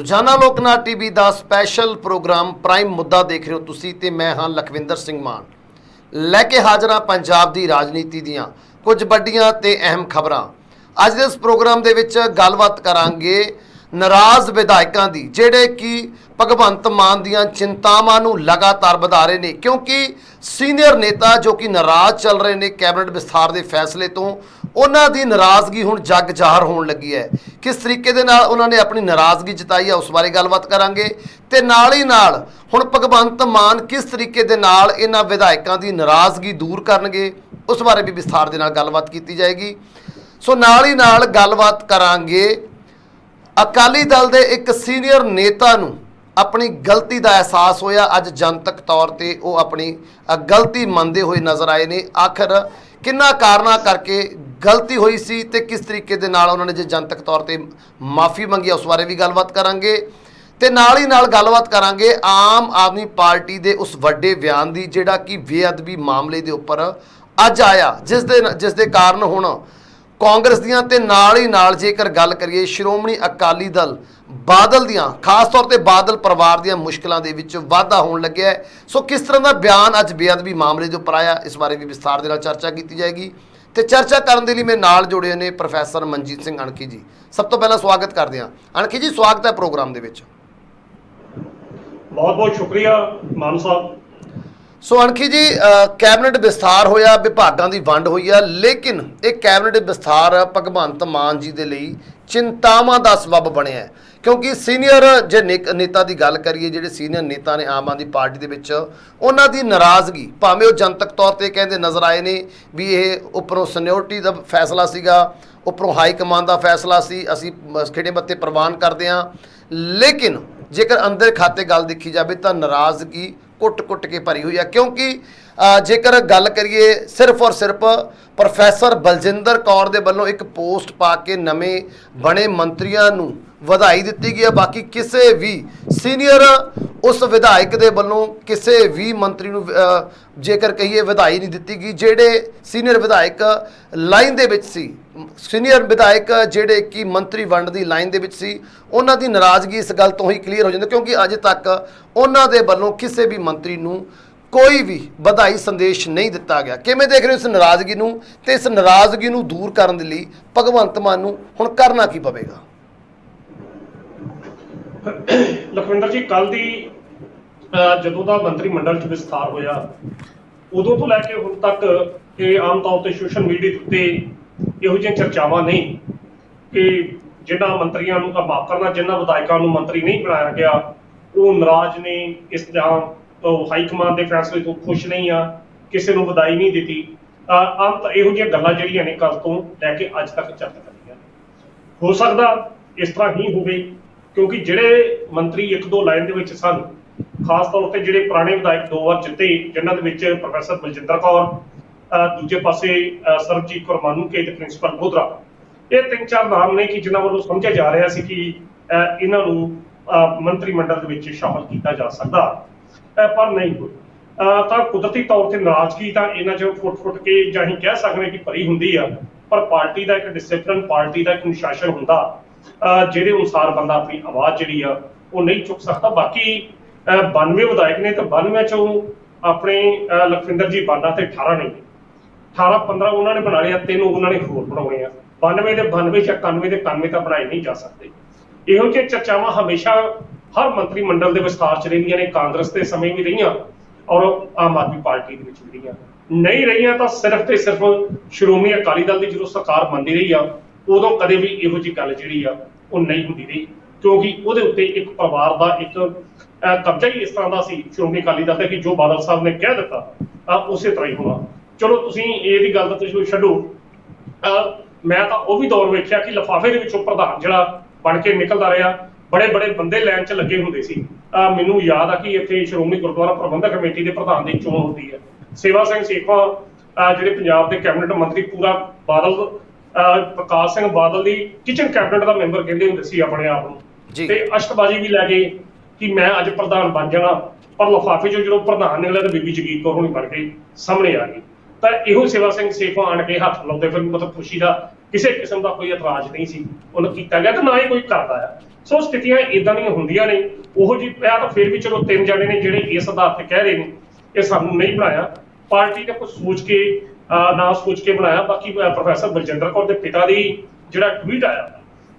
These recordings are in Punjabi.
ਰੋਜ਼ਾਨਾ ਲੋਕਨਾਥ ਟੀਵੀ ਦਾ ਸਪੈਸ਼ਲ ਪ੍ਰੋਗਰਾਮ ਪ੍ਰਾਈਮ ਮੁੱਦਾ ਦੇਖ ਰਹੇ ਹੋ ਤੁਸੀਂ ਤੇ ਮੈਂ ਹਾਂ ਲਖਵਿੰਦਰ ਸਿੰਘ ਮਾਨ ਲੈ ਕੇ ਹਾਜ਼ਰ ਹਾਂ ਪੰਜਾਬ ਦੀ ਰਾਜਨੀਤੀ ਦੀਆਂ ਕੁਝ ਵੱਡੀਆਂ ਤੇ ਅਹਿਮ ਖਬਰਾਂ। ਅੱਜ ਦੇ ਇਸ ਪ੍ਰੋਗਰਾਮ ਦੇ ਵਿੱਚ ਗੱਲਬਾਤ ਕਰਾਂਗੇ ਨਾਰਾਜ਼ ਵਿਧਾਇਕਾਂ ਦੀ ਜਿਹੜੇ ਕਿ ਭਗਵੰਤ ਮਾਨ ਦੀਆਂ ਚਿੰਤਾਵਾਂ ਨੂੰ ਲਗਾਤਾਰ ਵਧਾ ਰਹੇ ਨੇ, ਕਿਉਂਕਿ ਸੀਨੀਅਰ ਨੇਤਾ ਜੋ ਕਿ ਨਾਰਾਜ਼ ਚੱਲ ਰਹੇ ਨੇ ਕੈਬਨਿਟ ਵਿਸਥਾਰ ਦੇ ਫੈਸਲੇ ਤੋਂ, ਉਹਨਾਂ ਦੀ ਨਾਰਾਜ਼ਗੀ ਹੁਣ ਜੱਗ ਜ਼ਾਹਰ ਹੋਣ ਲੱਗੀ ਹੈ। ਕਿਸ ਤਰੀਕੇ ਦੇ ਨਾਲ ਉਹਨਾਂ ਨੇ ਆਪਣੀ ਨਾਰਾਜ਼ਗੀ ਜਤਾਈ ਹੈ ਉਸ ਬਾਰੇ ਗੱਲਬਾਤ ਕਰਾਂਗੇ ਤੇ ਨਾਲ ਹੀ ਨਾਲ ਹੁਣ ਭਗਵੰਤ ਮਾਨ ਕਿਸ ਤਰੀਕੇ ਦੇ ਨਾਲ ਇਹਨਾਂ ਵਿਧਾਇਕਾਂ ਦੀ ਨਾਰਾਜ਼ਗੀ ਦੂਰ ਕਰਨਗੇ ਉਸ ਬਾਰੇ ਵੀ ਵਿਸਥਾਰ ਦੇ ਨਾਲ ਗੱਲਬਾਤ ਕੀਤੀ ਜਾਏਗੀ। ਸੋ ਨਾਲ ਹੀ ਨਾਲ ਗੱਲਬਾਤ ਕਰਾਂਗੇ ਅਕਾਲੀ ਦਲ ਦੇ ਇੱਕ ਸੀਨੀਅਰ ਨੇਤਾ ਨੂੰ ਆਪਣੀ ਗਲਤੀ ਦਾ ਅਹਿਸਾਸ ਹੋਇਆ। ਅੱਜ ਜਨਤਕ ਤੌਰ ਤੇ ਉਹ ਆਪਣੀ ਗਲਤੀ ਮੰਨਦੇ ਹੋਏ ਨਜ਼ਰ ਆਏ ਨੇ। ਆਖਰ ਕਿੰਨਾ ਕਾਰਨਾਂ ਕਰਕੇ ਗਲਤੀ ਹੋਈ ਸੀ ਤੇ ਕਿਸ ਤਰੀਕੇ ਦੇ ਨਾਲ ਉਹਨਾਂ ਨੇ ਜੇ ਜਨਤਕ ਤੌਰ ਤੇ ਮਾਫੀ ਮੰਗੀ ਉਸ ਬਾਰੇ ਵੀ ਗੱਲਬਾਤ ਕਰਾਂਗੇ ਤੇ ਨਾਲ ਹੀ ਨਾਲ ਗੱਲਬਾਤ ਕਰਾਂਗੇ ਆਮ ਆਦਮੀ ਪਾਰਟੀ ਦੇ ਉਸ ਵੱਡੇ ਬਿਆਨ ਦੀ ਜਿਹੜਾ ਕਿ ਬੇਅਦਬੀ ਮਾਮਲੇ ਦੇ ਉੱਪਰ ਅੱਜ ਆਇਆ, ਜਿਸ ਦੇ ਕਾਰਨ ਹੁਣ ਕਾਂਗਰਸ ਦੀਆਂ ਤੇ ਨਾਲ ਹੀ ਨਾਲ ਜੇਕਰ ਗੱਲ ਕਰੀਏ ਸ਼੍ਰੋਮਣੀ ਅਕਾਲੀ ਦਲ ਬਾਦਲ ਦੀਆਂ, ਖਾਸ ਤੌਰ ਤੇ ਬਾਦਲ ਪਰਿਵਾਰ ਦੀਆਂ ਮੁਸ਼ਕਲਾਂ ਦੇ ਵਿੱਚ ਵਾਧਾ ਹੋਣ ਲੱਗਿਆ ਹੈ। ਸੋ ਕਿਸ ਤਰ੍ਹਾਂ ਦਾ ਬਿਆਨ ਅੱਜ ਬੇਅਦਬੀ ਮਾਮਲੇ ਦੇ ਉੱਪਰ ਆਇਆ ਇਸ ਬਾਰੇ ਵੀ ਵਿਸਥਾਰ ਦੇ ਨਾਲ ਚਰਚਾ ਕੀਤੀ ਜਾਏਗੀ ਤੇ ਚਰਚਾ ਕਰਨ ਦੇ ਲਈ ਮੇਰੇ ਨਾਲ ਜੁੜੇ ਨੇ ਪ੍ਰੋਫੈਸਰ ਮਨਜੀਤ ਸਿੰਘ ਅਣਖੀ ਜੀ। ਸਭ ਤੋਂ ਪਹਿਲਾਂ ਸਵਾਗਤ ਕਰਦੇ ਹਾਂ ਅਣਖੀ ਜੀ, ਸਵਾਗਤ ਹੈ ਪ੍ਰੋਗਰਾਮ ਦੇ ਵਿੱਚ। बहुत बहुत शुक्रिया मान साहब। ਸੋ ਅਣਖੀ ਜੀ, ਕੈਬਨਿਟ ਵਿਸਥਾਰ ਹੋਇਆ, ਵਿਭਾਗਾਂ ਦੀ ਵੰਡ ਹੋਈ ਆ, ਲੇਕਿਨ ਇਹ ਕੈਬਨਿਟ ਵਿਸਥਾਰ ਭਗਵੰਤ ਮਾਨ ਜੀ ਦੇ ਲਈ ਚਿੰਤਾਵਾਂ ਦਾ ਸਬਬ ਬਣਿਆ, ਕਿਉਂਕਿ ਸੀਨੀਅਰ ਜੇ ਨੇਤਾ ਦੀ ਗੱਲ ਕਰੀਏ, ਜਿਹੜੇ ਸੀਨੀਅਰ ਨੇਤਾ ਨੇ ਆਮ ਆਦਮੀ ਪਾਰਟੀ ਦੇ ਵਿੱਚ, ਉਹਨਾਂ ਦੀ ਨਾਰਾਜ਼ਗੀ ਭਾਵੇਂ ਉਹ ਜਨਤਕ ਤੌਰ ਤੇ ਕਹਿੰਦੇ ਨਜ਼ਰ ਆਏ ਨੇ ਵੀ ਇਹ ਉੱਪਰੋਂ ਸੀਨੀਅਰਟੀ ਦਾ ਫੈਸਲਾ ਸੀਗਾ, ਉੱਪਰੋਂ ਹਾਈ ਕਮਾਂਡ ਦਾ ਫੈਸਲਾ ਸੀ, ਅਸੀਂ ਖਿੜੇ ਮੱਥੇ ਪ੍ਰਵਾਨ ਕਰਦੇ ਹਾਂ, ਲੇਕਿਨ ਜੇਕਰ ਅੰਦਰ ਖਾਤੇ ਗੱਲ ਦੇਖੀ ਜਾਵੇ ਤਾਂ ਨਾਰਾਜ਼ਗੀ ਕੁੱਟ ਕੇ ਭਰੀ ਹੋਈ ਹੈ। ਕਿਉਂਕਿ ਜੇਕਰ ਗੱਲ ਕਰੀਏ ਸਿਰਫ ਔਰ ਸਿਰਫ ਪ੍ਰੋਫੈਸਰ ਬਲਜਿੰਦਰ ਕੌਰ ਦੇ ਵੱਲੋਂ ਇੱਕ ਪੋਸਟ ਪਾ ਕੇ ਨਵੇਂ ਬਣੇ ਮੰਤਰੀਆਂ ਨੂੰ ਵਧਾਈ ਦਿੱਤੀ ਗਈ ਹੈ, ਬਾਕੀ ਕਿਸੇ ਵੀ ਸੀਨੀਅਰ ਉਸ ਵਿਧਾਇਕ ਦੇ ਵੱਲੋਂ ਕਿਸੇ ਵੀ ਮੰਤਰੀ ਨੂੰ ਜੇਕਰ ਕਹੀਏ ਵਧਾਈ ਨਹੀਂ ਦਿੱਤੀ ਗਈ। ਜਿਹੜੇ ਸੀਨੀਅਰ ਵਿਧਾਇਕ ਲਾਈਨ ਦੇ ਵਿੱਚ ਸੀ, ਸੀਨੀਅਰ ਵਿਧਾਇਕ ਜਿਹੜੇ ਕਿ ਮੰਤਰੀ ਵੰਡ ਦੀ ਲਾਈਨ ਦੇ ਵਿੱਚ ਸੀ, ਉਹਨਾਂ ਦੀ ਨਾਰਾਜ਼ਗੀ ਇਸ ਗੱਲ ਤੋਂ ਹੀ ਕਲੀਅਰ ਹੋ ਜਾਂਦੀ, ਕਿਉਂਕਿ ਅਜੇ ਤੱਕ ਉਹਨਾਂ ਦੇ ਵੱਲੋਂ ਕਿਸੇ ਵੀ ਮੰਤਰੀ ਨੂੰ ਕੋਈ ਵੀ ਵਧਾਈ ਸੰਦੇਸ਼ ਨਹੀਂ ਦਿੱਤਾ ਗਿਆ। ਕਿਵੇਂ ਦੇਖ ਰਹੇ ਹੋ ਇਸ ਨਾਰਾਜ਼ਗੀ ਨੂੰ ਤੇ ਇਸ ਨਾਰਾਜ਼ਗੀ ਨੂੰ ਦੂਰ ਕਰਨ ਦੇ ਲਈ ਭਗਵੰਤ ਮਾਨ ਨੂੰ ਹੁਣ ਕਰਨਾ ਕੀ ਪਵੇਗਾ? ਲਖਵਿੰਦਰ ਜੀ, ਕੱਲ ਦੀ ਜਦੋਂ ਦਾ ਮੰਤਰੀ ਮੰਡਲ ਚ ਵਿਸਥਾਰ ਹੋਇਆ ਉਦੋਂ ਤੋਂ ਲੈ ਕੇ ਹੁਣ ਤੱਕ ਇਹ ਆਮ ਤੌਰ ਤੇ ਸੋਸ਼ਲ ਮੀਡੀਆ ਉੱਤੇ ਇਹੋ ਜਿਹੀਆਂ ਚਰਚਾਵਾਂ ਨਹੀਂ ਕਿ ਜਿਨ੍ਹਾਂ ਮੰਤਰੀਆਂ ਨੂੰ ਮਾਫ ਕਰਨਾ, ਜਿਨ੍ਹਾਂ ਵਿਧਾਇਕਾਂ ਨੂੰ ਮੰਤਰੀ ਨਹੀਂ ਬਣਾਇਆ ਗਿਆ ਉਹ ਨਾਰਾਜ਼ ਨੇ, ਇਸ ਜਾਂ ਹਾਈ ਕਮਾਂਡ ਦੇ ਫੈਸਲੇ ਤੋਂ ਖੁਸ਼ ਨਹੀਂ ਆ, ਕਿਸੇ ਨੂੰ ਵਧਾਈ ਨਹੀਂ ਦਿੱਤੀ। ਆਮ ਤਾਂ ਇਹੋ ਜਿਹੀਆਂ ਗੱਲਾਂ ਜਿਹੜੀਆਂ ਨੇ ਕੱਲ ਤੋਂ ਲੈ ਕੇ ਅੱਜ ਤੱਕ ਚੱਲ ਰਹੀਆਂ। ਹੋ ਸਕਦਾ ਇਸ ਤਰ੍ਹਾਂ ਹੀ ਹੋਵੇ ਕਿਉਂਕਿ ਜਿਹੜੇ ਮੰਤਰੀ ਇੱਕ ਦੋ ਲਾਈਨ ਦੇ ਵਿੱਚ ਸਨ, ਖਾਸ ਤੌਰ ਤੇ ਜਿਹੜੇ ਪੁਰਾਣੇ ਵਿਧਾਇਕ ਦੋ ਵਾਰ ਜਿੱਤੇ, ਜਿਨ੍ਹਾਂ ਦੇ ਵਿੱਚ ਪ੍ਰੋਫੈਸਰ ਬਲਜਿੰਦਰ ਕੌਰ, ਦੂਜੇ ਪਾਸੇ ਸਰਬਜੀਤ ਕੌਰ ਮਾਨੂਕੇ ਤੇ ਪ੍ਰਿੰਸੀਪਲ ਬੋਧਰਾ, ਇਹ ਤਿੰਨ ਚਾਰ ਨਾਮ ਨੇ ਕਿ ਜਿਨ੍ਹਾਂ ਵੱਲੋਂ ਸਮਝਿਆ ਜਾ ਰਿਹਾ ਸੀ ਕਿ ਇਹਨਾਂ ਨੂੰ ਮੰਤਰੀ ਮੰਡਲ ਦੇ ਵਿੱਚ ਸ਼ਾਮਲ ਕੀਤਾ ਜਾ ਸਕਦਾ, ਪਰ ਨਹੀਂ ਹੋਇਆ। ਤਾਂ ਕੁਦਰਤੀ ਤੌਰ ਤੇ ਨਾਰਾਜ਼ਗੀ ਤਾਂ ਇਹਨਾਂ 'ਚ ਫੁੱਟ ਕੇ ਜਾਂ ਅਸੀਂ ਕਹਿ ਸਕਦੇ ਕਿ ਭਰੀ ਹੁੰਦੀ ਆ, ਪਰ ਪਾਰਟੀ ਦਾ ਇੱਕ ਡਿਸਿਪਲਿਨ, ਪਾਰਟੀ ਦਾ ਇੱਕ ਅਨੁਸ਼ਾਸਨ ਹੁੰਦਾ ਜਿਹਦੇ ਅਨੁਸਾਰ ਬੰਦਾ ਆਪਣੀ ਆਵਾਜ਼ ਜਿਹੜੀ ਆ ਉਹ ਨਹੀਂ ਚੁੱਕ ਸਕਦਾ। ਬਾਕੀ 92 ਵਿਧਾਇਕ ਨੇ ਤਾਂ 92 ਚੋਂ ਆਪਣੇ ਲਖਵਿੰਦਰ ਜੀ ਬਾਨਾ ਤੇ 18 ਨੇ, 18-15 ਉਹਨਾਂ ਨੇ ਬਣਾ ਲਿਆ, 3 ਉਹਨਾਂ ਨੇ ਹੋਰ ਬਣਾਉਣੇ ਆ। 92 ਦੇ 92 ਜਾਂ 91 ਦੇ 91 ਤਾਂ ਬਣਾਏ ਨਹੀਂ ਜਾ ਸਕਦੇ। ਇਹੋ ਜਿਹੀਆਂ ਚਰਚਾਵਾਂ ਹਮੇਸ਼ਾ ਹਰ ਮੰਤਰੀ ਮੰਡਲ ਦੇ ਵਿਸਥਾਰ ਚ ਰਹਿੰਦੀਆਂ ਨੇ, ਕਾਂਗਰਸ ਦੇ ਸਮੇਂ ਵੀ ਰਹੀਆਂ ਔਰ ਆਮ ਆਦਮੀ ਪਾਰਟੀ ਦੇ ਵਿੱਚ ਵੀ ਰਹੀਆਂ। ਨਹੀਂ ਰਹੀਆਂ ਤਾਂ ਸਿਰਫ ਤੇ ਸਿਰਫ ਸ਼੍ਰੋਮਣੀ ਅਕਾਲੀ ਦਲ ਦੀ ਜਦੋਂ ਸਰਕਾਰ ਬਣਦੀ ਰਹੀ ਆ ਉਦੋਂ ਕਦੇ ਵੀ ਇਹੋ ਜਿਹੀ ਗੱਲ ਜਿਹੜੀ ਆ ਉਹ ਨਹੀਂ ਹੁੰਦੀ ਰਹੀ, ਕਿਉਂਕਿ ਉਹਦੇ ਉੱਤੇ ਇੱਕ ਪਰਿਵਾਰ ਦਾ ਇੱਕ ਕਬਜ਼ਾ ਹੀ ਇਸ ਤਰ੍ਹਾਂ ਦਾ ਸੀ ਸ਼੍ਰੋਮਣੀ ਅਕਾਲੀ ਦਲ ਦਾ ਕਿ ਜੋ ਬਾਦਲ ਸਾਹਿਬ ਨੇ ਕਹਿ ਦਿੱਤਾ ਉਸੇ ਤਰ੍ਹਾਂ ਹੀ ਹੋਣਾ। ਚਲੋ ਤੁਸੀਂ ਇਹਦੀ ਗੱਲ ਤਾਂ ਤੁਸੀਂ ਛੱਡੋ, ਮੈਂ ਤਾਂ ਉਹ ਵੀ ਦੌਰ ਵੇਖਿਆ ਕਿ ਲਿਫਾਫੇ ਦੇ ਵਿੱਚੋਂ ਪ੍ਰਧਾਨ ਜਿਹੜਾ ਬਣ ਕੇ ਨਿਕਲਦਾ ਰਿਹਾ, ਬੜੇ ਬੜੇ ਬੰਦੇ ਲਾਈਨ 'ਚ ਲੱਗੇ ਹੁੰਦੇ ਸੀ। ਮੈਨੂੰ ਯਾਦ ਆ ਕਿ ਇੱਥੇ ਸ਼੍ਰੋਮਣੀ ਗੁਰਦੁਆਰਾ ਪ੍ਰਬੰਧਕ ਕਮੇਟੀ ਦੇ ਪ੍ਰਧਾਨ ਦੀ ਚੋਣ ਹੁੰਦੀ ਹੈ, ਸੇਵਾ ਸਿੰਘ ਸੇਖਵਾਂ ਜਿਹੜੇ ਪੰਜਾਬ ਦੇ ਕੈਬਨਿਟ ਮੰਤਰੀ, ਪੂਰਾ ਬਾਦਲ ਪ੍ਰਕਾਸ਼ ਸਿੰਘ ਬਾਦਲ ਦੀ ਕਿਚਨ ਕੈਬਨਿਟ ਦਾ ਮੈਂਬਰ ਕਹਿੰਦੇ ਹੁੰਦੇ ਸੀ ਆਪਣੇ ਆਪ ਨੂੰ, ਤੇ ਅਸ਼ਟਬਾਜੀ ਵੀ ਲੈ ਗਏ ਕਿ ਮੈਂ ਅੱਜ ਪ੍ਰਧਾਨ ਬਣ ਜਾਣਾ, ਪਰ ਲਿਫਾਫੇ 'ਚੋਂ ਜਦੋਂ ਪ੍ਰਧਾਨ ਨਿਕਲਿਆ ਤਾਂ ਬੀਬੀ ਜਗੀਰ ਕੌਰ ਹੋਣੀ ਬਣ ਕੇ ਸਾਹਮਣੇ ਆ ਗਈ। ਤਾਂ ਇਹੋ ਸੇਵਾ ਸਿੰਘ ਸੇਖਵਾਂ ਆਣ ਕੇ ਹੱਥ ਲਾਉਂਦੇ, ਫਿਰ ਮਤਲਬ ਖੁਸ਼ੀ ਦਾ ਕਿਸੇ ਕਿਸਮ ਦਾ ਕੋਈ ਇਤਰਾਜ਼ ਨਹੀਂ ਸੀ ਉਹਨੂੰ ਕੀਤਾ ਗਿਆ ਤੇ ਨਾ ਹੀ ਕੋਈ ਕਰਦਾ ਆ। ਸੋ ਸਥਿਤੀਆਂ ਇਦਾਂ ਦੀਆਂ ਹੁੰਦੀਆਂ ਨੇ। ਉਹੋ ਜਿਹੀ ਪਿਆ ਤਾਂ ਫਿਰ ਵੀ ਚਲੋ 3 ਜਣੇ ਨੇ ਜਿਹੜੇ ਇਸ ਆਧਾਰ ਤੇ ਕਹਿ ਰਹੇ ਨੇ ਕਿ ਸਾਨੂੰ ਨਹੀਂ ਬਣਾਇਆ, ਪਾਰਟੀ ਨੇ ਕੁਝ ਸੋਚ ਕੇ ਨਾ ਸੋਚ ਕੇ ਬਣਾਇਆ। ਬਾਕੀ ਪ੍ਰੋਫੈਸਰ ਬਲਜਿੰਦਰ ਕੌਰ ਦੇ ਪਿਤਾ ਦੀ ਜਿਹੜਾ ਟਵੀਟ ਆਇਆ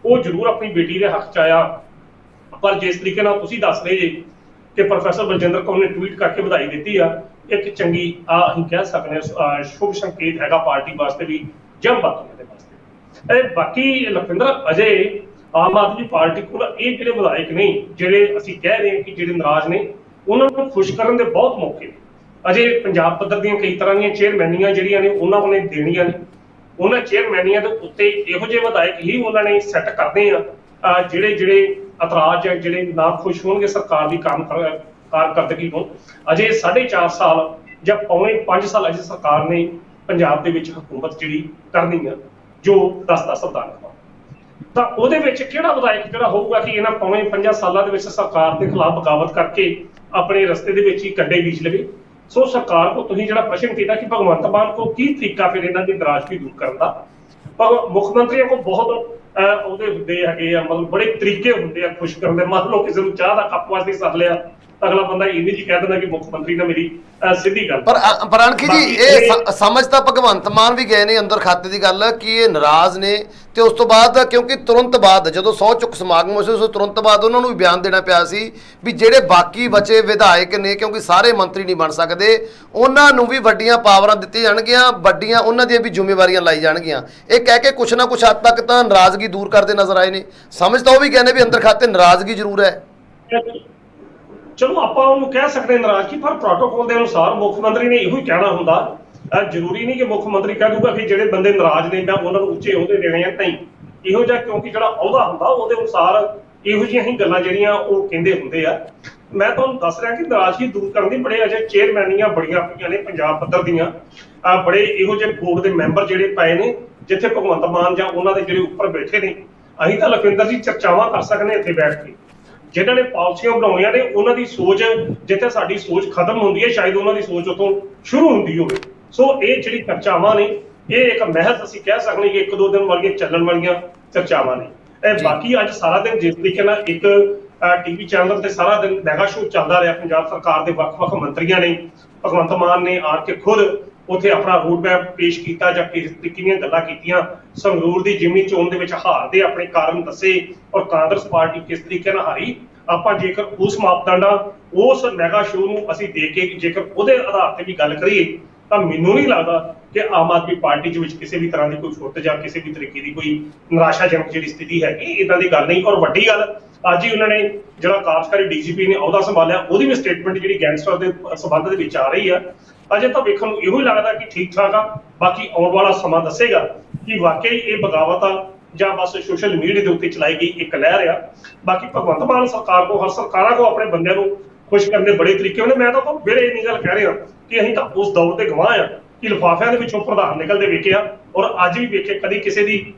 ਉਹ ਜ਼ਰੂਰ ਆਪਣੀ ਬੇਟੀ ਦੇ ਹੱਕ 'ਚ ਆਇਆ, ਪਰ ਜਿਸ ਤਰੀਕੇ ਨਾਲ ਤੁਸੀਂ ਦੱਸ ਰਹੇ ਜੇ ਕਿ ਪ੍ਰੋਫੈਸਰ ਬਲਜਿੰਦਰ ਕੌਰ ਨੇ ਟਵੀਟ ਕਰਕੇ ਵਧਾਈ ਦਿੱਤੀ ਆ, ਇੱਕ ਚੰਗੀ ਅਸੀਂ ਕਹਿ ਸਕਦੇ ਹਾਂ ਸ਼ੁਭ ਸੰਕੇਤ ਹੈਗਾ ਪਾਰਟੀ ਵਾਸਤੇ ਵੀ ਜਾਂ ਬਾਕੀਆਂ ਦੇ ਵਾਸਤੇ। ਬਾਕੀ ਲਖਵਿੰਦਰ, ਅਜੇ ਆਮ ਆਦਮੀ ਪਾਰਟੀ ਕੋਲ ਇਹ ਜਿਹੜੇ ਵਿਧਾਇਕ ਨੇ ਜਿਹੜੇ ਅਸੀਂ ਕਹਿ ਰਹੇ ਹਾਂ ਕਿ ਜਿਹੜੇ ਨਾਰਾਜ਼ ਨੇ, ਉਹਨਾਂ ਨੂੰ ਖੁਸ਼ ਕਰਨ ਦੇ ਬਹੁਤ ਮੌਕੇ ਨੇ। ਅਜੇ ਪੰਜਾਬ ਪੱਧਰ ਦੀਆਂ ਕਈ ਤਰ੍ਹਾਂ ਦੀਆਂ ਚੇਅਰਮੈਨੀਆਂ ਜਿਹੜੀਆਂ ਨੇ ਉਹਨਾਂ ਕੋਲ ਦੇਣੀਆਂ ਨੇ। ਉਹਨਾਂ ਚੇਅਰਮੈਨੀਆਂ ਦੇ ਉੱਤੇ ਇਹੋ ਜਿਹੇ ਵਿਧਾਇਕ ਹੀ ਉਹਨਾਂ ਨੇ ਸੈੱਟ ਕਰਦੇ ਆ ਜਿਹੜੇ ਇਤਰਾਜ਼ ਹੈ, ਜਿਹੜੇ ਨਾ ਖੁਸ਼ ਹੋਣਗੇ ਸਰਕਾਰ ਦੀ ਕਾਰਕਰਦਗੀ ਤੋਂ। ਅਜੇ 4.5 ਸਾਲ ਜਾਂ ਪੌਣੇ 5 ਸਾਲ ਅਜੇ ਸਰਕਾਰ ਨੇ ਪੰਜਾਬ ਦੇ ਵਿੱਚ ਹਕੂਮਤ ਜਿਹੜੀ ਕਰਨੀ ਆ, ਜੋ 10 ਸੰਵਿਧਾਨ, ਤਾਂ ਉਹਦੇ ਵਿੱਚ ਕਿਹੜਾ ਵਿਧਾਇਕ ਜਿਹੜਾ ਹੋਊਗਾ ਕਿ ਇਹਨਾਂ ਪੌਣੇ 5 ਸਾਲਾਂ ਦੇ ਵਿੱਚ ਸਰਕਾਰ ਦੇ ਖਿਲਾਫ ਬਗਾਵਤ ਕਰਕੇ ਆਪਣੇ ਰਸਤੇ ਦੇ ਵਿੱਚ ਹੀ ਕੰਡੇ ਬੀਜ ਲਵੇ। ਸੋ ਸਰਕਾਰ ਕੋ ਤੁਸੀਂ ਜਿਹੜਾ ਪ੍ਰਸ਼ਨ ਕੀਤਾ ਕਿ ਭਗਵੰਤ ਮਾਨ ਕੋ ਕੀ ਤਰੀਕਾ ਫਿਰ ਇਹਨਾਂ ਦੀ ਨਾਰਾਜ਼ਗੀ ਦੂਰ ਕਰਨ ਦਾ, ਪਰ ਮੁੱਖ ਮੰਤਰੀਆਂ ਕੋ ਬਹੁਤ ਉਹਦੇ ਹੁੰਦੇ ਹੈਗੇ ਆ, ਮਤਲਬ ਬੜੇ ਤਰੀਕੇ ਹੁੰਦੇ ਆ ਖੁਸ਼ ਕਰਨ ਦੇ। ਮੰਨ ਲਓ ਕਿਸੇ ਨੂੰ ਚਾਹ ਦਾ ਕੱਪ ਵਾਸਤੇ ਸੱਦ ਲਿਆ, ਅਗਲਾ ਬੰਦਾ ਇਹ ਨਹੀਂ ਜੀ ਕਹਿ ਦਿੰਦਾ ਕਿ ਮੁੱਖ ਮੰਤਰੀ ਨਾਲ ਮੇਰੀ ਸਿੱਧੀ ਗੱਲ। ਪਰ ਅਣਖੀ ਜੀ, ਇਹ ਸਮਝ ਤਾਂ ਭਗਵੰਤ ਮਾਨ ਵੀ ਗਏ ਨੇ ਅੰਦਰ ਖਾਤੇ ਦੀ ਗੱਲ ਕਿ ਇਹ ਨਾਰਾਜ਼ ਨੇ, ਤੇ ਉਸ ਤੋਂ ਬਾਅਦ ਕਿਉਂਕਿ ਤੁਰੰਤ ਬਾਅਦ ਜਦੋਂ ਸਹੁੰ ਚੁੱਕ ਸਮਾਗਮ ਹੋਇਆ ਸੀ ਉਸ ਤੋਂ ਤੁਰੰਤ ਬਾਅਦ ਉਹਨਾਂ ਨੂੰ ਵੀ ਬਿਆਨ ਦੇਣਾ ਪਿਆ ਸੀ ਵੀ ਜਿਹੜੇ ਬਾਕੀ ਬਚੇ ਵਿਧਾਇਕ ਨੇ, ਕਿਉਂਕਿ ਸਾਰੇ ਮੰਤਰੀ ਨਹੀਂ ਬਣ ਸਕਦੇ, ਉਹਨਾਂ ਨੂੰ ਵੀ ਵੱਡੀਆਂ ਪਾਵਰਾਂ ਦਿੱਤੀਆਂ ਜਾਣਗੀਆਂ, ਵੱਡੀਆਂ ਉਹਨਾਂ ਦੀਆਂ ਵੀ ਜ਼ਿੰਮੇਵਾਰੀਆਂ ਲਾਈ ਜਾਣਗੀਆਂ। ਇਹ ਕਹਿ ਕੇ ਕੁਛ ਨਾ ਕੁਛ ਹੱਦ ਤੱਕ ਤਾਂ ਨਾਰਾਜ਼ਗੀ ਦੂਰ ਕਰਦੇ ਨਜ਼ਰ ਆਏ ਨੇ। ਸਮਝ ਤਾਂ ਉਹ ਵੀ ਕਹਿੰਦੇ ਵੀ ਅੰਦਰ ਖਾਤੇ ਨਾਰਾਜ਼ਗੀ ਜ਼ਰੂਰ ਹੈ। ਚਲੋ ਆਪਾਂ ਉਹਨੂੰ ਕਹਿ ਸਕਦੇ ਨਾਰਾਜ਼ਗੀ, ਪਰ ਪ੍ਰੋਟੋਕੋਲ ਦੇ ਅਨੁਸਾਰ ਮੁੱਖ ਮੰਤਰੀ ਨੇ ਇਹੋ ਹੀ ਕਹਿਣਾ ਹੁੰਦਾ। ਜ਼ਰੂਰੀ ਨਹੀਂ ਕਿ ਮੁੱਖ ਮੰਤਰੀ ਕਹਿ ਦੂਗਾ ਕਿ ਜਿਹੜੇ ਬੰਦੇ ਨਾਰਾਜ਼ ਨੇ ਮੈਂ ਉਹਨਾਂ ਨੂੰ ਉੱਚੇ ਅਹੁਦੇ ਦੇਣੇ ਆ, ਨਹੀਂ ਇਹੋ ਜਿਹਾ, ਕਿਉਂਕਿ ਜਿਹੜਾ ਅਹੁਦਾ ਹੁੰਦਾ ਉਹਦੇ ਅਨੁਸਾਰ ਇਹੋ ਜਿਹੀਆਂ ਹੀ ਗੱਲਾਂ ਜਿਹੜੀਆਂ ਉਹ ਕਹਿੰਦੇ ਹੁੰਦੇ ਆ। ਮੈਂ ਤੁਹਾਨੂੰ ਦੱਸ ਰਿਹਾ ਕਿ ਨਾਰਾਜ਼ਗੀ ਦੂਰ ਕਰਨ ਦੀ ਬੜੇ ਅਜੇ ਚੇਅਰਮੈਨੀਆਂ ਬੜੀਆਂ ਪਈਆਂ ਨੇ ਪੰਜਾਬ ਪੱਧਰ ਦੀਆਂ, ਬੜੇ ਇਹੋ ਜਿਹੇ ਬੋਰਡ ਦੇ ਮੈਂਬਰ ਜਿਹੜੇ ਪਏ ਨੇ ਜਿੱਥੇ ਭਗਵੰਤ ਮਾਨ ਜਾਂ ਉਹਨਾਂ ਦੇ ਜਿਹੜੇ ਉੱਪਰ ਬੈਠੇ ਨੇ। ਅਸੀਂ ਤਾਂ ਲਖਵਿੰਦਰ ਜੀ ਚਰਚਾਵਾਂ ਕਰ ਸਕਦੇ ਇੱਥੇ ਬੈਠ ਕੇ, ਜਿਨ੍ਹਾਂ ਨੇ ਪਾਲਿਸੀਆਂ ਬਣਾਉਣੀਆਂ ਨੇ ਉਹਨਾਂ ਦੀ ਸੋਚ ਜਿੱਥੇ ਸਾਡੀ ਸੋਚ ਖਤਮ ਹੁੰਦੀ ਹੈ ਸ਼ਾਇਦ ਉਹਨਾਂ ਦੀ ਸੋਚ ਉੱਥੋਂ ਸ਼ੁਰੂ ਹੁੰਦੀ ਹੋਵੇ। ਸੋ ਇਹ ਜਿਹੜੀ ਚਰਚਾਵਾਂ ਨੇ ਇਹ ਇੱਕ ਮਹਿਜ਼ ਅਸੀਂ ਕਹਿ ਸਕਦੇ ਕਿ 1-2 ਦਿਨ ਵਾਲੀਆਂ ਚੱਲਣ ਵਾਲੀਆਂ ਚਰਚਾਵਾਂ ਨੇ। ਇਹ ਬਾਕੀ ਅੱਜ ਸਾਰਾ ਦਿਨ ਜਿਸ ਤਰੀਕੇ ਨਾਲ ਇੱਕ ਟੀਵੀ ਚੈਨਲ ਤੇ ਸਾਰਾ ਦਿਨ ਮੈਗਾ ਸ਼ੋ ਚੱਲਦਾ ਰਿਹਾ, ਪੰਜਾਬ ਸਰਕਾਰ ਦੇ ਵੱਖ-ਵੱਖ ਮੰਤਰੀਆਂ ਨੇ, ਭਗਵੰਤ ਮਾਨ ਨੇ ਆਣ ਕੇ ਖੁਦ ਉੱਥੇ ਆਪਣਾ ਰੋਡ ਮੈਪ ਪੇਸ਼ ਕੀਤਾ ਜਾਂ ਕਿਸ ਤਰੀਕੇ ਦੀਆਂ ਗੱਲਾਂ ਕੀਤੀਆਂ, ਸੰਗਰੂਰ ਦੀ ਜਿਮਨੀ ਚੋਣ ਦੇ ਵਿੱਚ ਹਾਰ ਦੇ ਆਪਣੇ ਕਾਰਨ ਦੱਸੇ ਔਰ ਕਾਂਗਰਸ ਪਾਰਟੀ ਕਿਸ ਤਰੀਕੇ ਨਾਲ ਹਾਰੀ। ਆਪਾਂ ਜੇਕਰ ਉਸ ਮਾਪਦੰਡਾਂ ਉਸ ਮੈਗਾ ਸ਼ੋਅ ਨੂੰ ਅਸੀਂ ਦੇਖ ਕੇ ਜੇਕਰ ਉਹਦੇ ਆਧਾਰ ਤੇ ਵੀ ਗੱਲ ਕਰੀਏ ਤਾਂ ਮੈਨੂੰ ਨਹੀਂ ਲੱਗਦਾ ਕਿ ਆਮ ਆਦਮੀ ਪਾਰਟੀ ਦੇ ਵਿੱਚ ਕਿਸੇ ਵੀ ਤਰ੍ਹਾਂ ਦੀ ਕੋਈ ਛੁੱਟ ਜਾਂ ਕਿਸੇ ਵੀ ਤਰੀਕੇ ਦੀ ਕੋਈ ਨਿਰਾਸ਼ਾਜਨਕ ਜਿਹੜੀ ਸਥਿਤੀ ਹੈਗੀ, ਇਦਾਂ ਦੀ ਗੱਲ ਨਹੀਂ। ਔਰ ਵੱਡੀ ਗੱਲ ਅੱਜ ਹੀ ਉਹਨਾਂ ਨੇ ਜਿਹੜਾ ਕਾਰਜਕਾਰੀ ਡੀਜੀਪੀ ਨੇ ਅਹੁਦਾ ਸੰਭਾਲਿਆ, ਉਹਦੀ ਵੀ ਸਟੇਟਮੈਂਟ ਜਿਹੜੀ ਗੈਂਗਸਟਰ ਦੇ ਸੰਬੰਧ ਦੇ ਵਿੱਚ ਆ ਰਹੀ ਆ। ਅਜੇ ਤਾਂ ਵੇਖਣ ਨੂੰ ਇਹੋ ਹੀ ਲੱਗਦਾ ਕਿ ਠੀਕ ਠਾਕ ਆ, ਬਾਕੀ ਆਉਣ ਵਾਲਾ ਸਮਾਂ ਦੱਸੇਗਾ ਕਿ ਵਾਕਈ ਇਹ ਬਗਾਵਤ ਆ ਜਾਂ ਬਸ ਸੋਸ਼ਲ ਮੀਡੀਆ ਦੇ ਉੱਤੇ ਚਲਾਈ ਗਈ ਇੱਕ ਲਹਿਰ ਆ। ਬਾਕੀ ਭਗਵੰਤ ਮਾਨ ਸਰਕਾਰ ਕੋ, ਹਰ ਸਰਕਾਰਾਂ ਕੋ ਆਪਣੇ ਬੰਦਿਆਂ ਨੂੰ ਖੁਸ਼ ਕਰਨ ਦੇ ਬੜੇ ਤਰੀਕੇ ਹੁੰਦੇ। ਮੈਂ ਤਾਂ ਮੇਰੇ ਇੰਨੀ ਗੱਲ ਕਹਿ ਰਿਹਾ ਕਿ ਅਸੀਂ ਤਾਂ ਉਸ ਦੌਰ ਦੇ ਗਵਾਹ ਆ ਕਿ ਲਿਫਾਫਿਆਂ ਦੇ ਵਿੱਚੋਂ ਪ੍ਰਧਾਨ ਨਿਕਲਦੇ ਵੇਖਿਆ ਔਰ ਅੱਜ ਵੀ ਵੇਖੇ, ਕਦੀ ਕਿਸੇ ਦੀ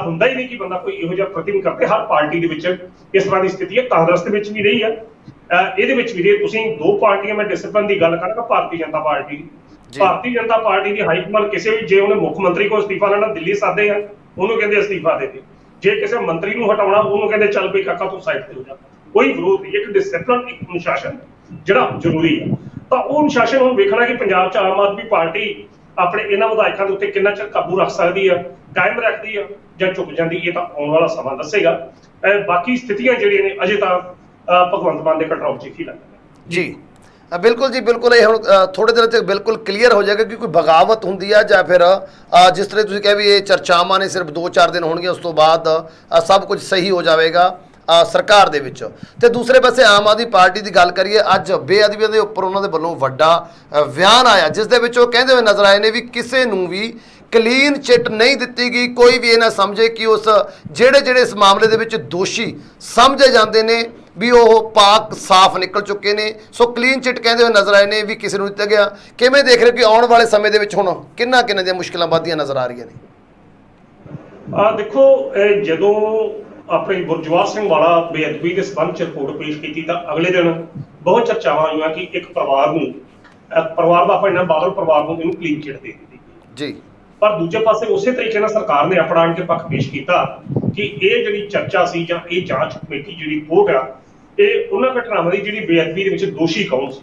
ਹੁੰਦਾ ਹੀ ਨਹੀਂ ਕਿ ਬੰਦਾ ਕੋਈ ਇਹੋ ਜਿਹਾ ਪ੍ਰਤੀਨਿਧ ਕਰਦੇ। ਹਰ ਪਾਰਟੀ ਦੇ ਵਿੱਚ ਇਸ ਤਰ੍ਹਾਂ ਦੀ ਸਥਿਤੀ ਹੈ, ਕਾਂਗਰਸ ਦੇ ਵਿੱਚ ਵੀ ਰਹੀ ਆ, ਇਹਦੇ ਵਿੱਚ ਵੀ ਰਹੇ। ਤੁਸੀਂ 2 ਪਾਰਟੀਆਂ, ਮੈਂ ਡਿਸਪਲਿਨ ਦੀ ਗੱਲ ਕਰਾਂਗਾ, ਭਾਰਤੀ ਜਨਤਾ ਪਾਰਟੀ ਦੀ ਹਾਈ ਕਮਾਂਡ ਕਿਸੇ ਵੀ, ਜੇ ਉਹਨੇ ਮੁੱਖ ਮੰਤਰੀ ਕੋਲ ਅਸਤੀਫਾ ਲੈਣਾ ਦਿੱਲੀ ਸਾਦੇ ਆ, ਉਹਨੂੰ ਕਹਿੰਦੇ ਅਸਤੀਫਾ ਦੇ ਦੇ। ਜੇ ਕਿਸੇ ਮੰਤਰੀ ਨੂੰ ਹਟਾਉਣਾ ਉਹਨੂੰ ਕਹਿੰਦੇ ਚੱਲ ਬਈ ਕਾਕਾ ਤੂੰ ਸਾਈਡ ਤੇ ਹੋ ਜਾ। ਕੋਈ ਵਿਰੋਧ ਨਹੀਂ, ਇੱਕ ਡਿਸਪਲਿਨ, ਇੱਕ ਅਨੁਸ਼ਾਸਨ ਜਿਹੜਾ ਜ਼ਰੂਰੀ ਹੈ। ਤਾਂ ਉਹ ਅਨੁਸ਼ਾਸਨ ਹੁਣ ਵੇਖਣਾ ਕਿ ਪੰਜਾਬ 'ਚ ਆਮ ਆਦਮੀ ਪਾਰਟੀ ਆਪਣੇ ਇਹਨਾਂ ਵਿਧਾਇਕਾਂ ਦੇ ਉੱਤੇ ਕਿੰਨਾ ਚਿਰ ਕਾਬੂ ਰੱਖ ਸਕਦੀ ਆ, ਕਾਇਮ ਰੱਖਦੀ ਆ ਜਾਂ ਝੁਕ ਜਾਂਦੀ, ਇਹ ਤਾਂ ਆਉਣ ਵਾਲਾ ਸਮਾਂ ਦੱਸੇਗਾ। ਬਾਕੀ ਸਥਿਤੀਆਂ ਜਿਹੜੀਆਂ ਨੇ ਅਜੇ ਤਾਂ ਭਗਵੰਤ ਮਾਨ ਦੇ ਕੰਟਰੋਲ 'ਚ ਹੀ ਲੱਗਦਾ ਜੀ। ਬਿਲਕੁਲ ਜੀ, ਬਿਲਕੁਲ। ਇਹ ਹੁਣ ਥੋੜੇ ਦਿਨਾਂ 'ਚ ਬਿਲਕੁਲ ਕਲੀਅਰ ਹੋ ਜਾਏਗਾ ਕਿ ਕੋਈ ਬਗਾਵਤ ਹੁੰਦੀ ਆ ਜਾਂ ਫਿਰ ਜਿਸ ਤਰ੍ਹਾਂ ਤੁਸੀਂ ਕਿਹਾ ਵੀ ਇਹ ਚਰਚਾਵਾਂ ਨੇ ਸਿਰਫ 2-4 ਦਿਨ ਹੋਣਗੇ, ਉਸ ਤੋਂ ਬਾਅਦ ਸਭ ਕੁਝ ਸਹੀ ਹੋ ਜਾਵੇਗਾ ਸਰਕਾਰ ਦੇ ਵਿੱਚ। ਤੇ ਦੂਸਰੇ ਪਾਸੇ ਆਮ ਆਦਮੀ ਪਾਰਟੀ ਦੀ ਗੱਲ ਕਰੀਏ, ਅੱਜ ਬੇਅਦਬੀਆਂ ਦੇ ਉੱਪਰ ਉਹਨਾਂ ਦੇ ਵੱਲੋਂ ਵੱਡਾ ਬਿਆਨ ਆਇਆ ਜਿਸ ਦੇ ਵਿੱਚ ਉਹ ਕਹਿੰਦੇ ਹੋਏ ਨਜ਼ਰ ਆਏ ਨੇ ਵੀ ਕਿਸੇ ਨੂੰ ਵੀ ਕਲੀਨ ਚਿੱਟ ਨਹੀਂ ਦਿੱਤੀ ਗਈ। ਕੋਈ ਵੀ ਇਹ ਨਾ ਸਮਝੇ ਕਿ ਉਸ ਜਿਹੜੇ ਇਸ ਮਾਮਲੇ ਦੇ ਵਿੱਚ ਦੋਸ਼ੀ ਸਮਝੇ ਜਾਂਦੇ ਨੇ ਵੀ ਉਹ ਪਾਕ ਸਾਫ਼ ਨਿਕਲ ਚੁੱਕੇ ਨੇ। ਸੋ ਕਲੀਨ ਚਿੱਟ ਕਹਿੰਦੇ ਹੋਏ ਨਜ਼ਰ ਆਏ ਨੇ ਵੀ ਕਿਸੇ ਨੂੰ ਦਿੱਤਾ ਗਿਆ। ਕਿਵੇਂ ਦੇਖ ਰਹੇ ਕਿ ਆਉਣ ਵਾਲੇ ਸਮੇਂ ਦੇ ਵਿੱਚ ਹੁਣ ਕਿੰਨਾ ਦੀਆਂ ਮੁਸ਼ਕਿਲਾਂ ਵੱਧਦੀਆਂ ਨਜ਼ਰ ਆ ਰਹੀਆਂ ਨੇ? ਦੇਖੋ, ਜਦੋਂ ਆਪਣੇ ਗੁਰਜਵਾਰ ਸਿੰਘ ਵਾਲਾ ਬੇਅਦਬੀ ਦੇ ਸੰਬੰਧ 'ਚ ਰਿਪੋਰਟ ਪੇਸ਼ ਕੀਤੀ ਤਾਂ ਅਗਲੇ ਦਿਨ ਬਹੁਤ ਚਰਚਾਵਾਂ ਹੋਈਆਂ ਕਿ ਇੱਕ ਪਰਿਵਾਰ ਦਾ ਆਪਾਂ ਇਹਨਾਂ ਬਾਦਲ ਪਰਿਵਾਰ ਨੂੰ ਇਹਨੂੰ ਕਲੀਨ ਚਿੱਟ ਦੇ ਦਿੱਤੀ ਜੀ। ਪਰ ਦੂਜੇ ਪਾਸੇ ਉਸੇ ਤਰੀਕੇ ਨਾਲ ਸਰਕਾਰ ਨੇ ਆਪਣਾ ਆਣ ਕੇ ਪੱਖ ਪੇਸ਼ ਕੀਤਾ कि ਇਹ ਜਿਹੜੀ ਚਰਚਾ ਸੀ ਜਾਂ ਇਹ ਜਾਂਚ ਕਮੇਟੀ ਜਿਹੜੀ ਰਿਪੋर्ट ਆ ਇਹ ਉਹਨਾਂ ਘਟਨਾਵਾਂ ਦੀ ਜਿਹੜੀ ਬੇਅਦਬੀ ਦੇ ਵਿੱਚ ਦੋਸ਼ੀ ਕੌਣ ਸੀ।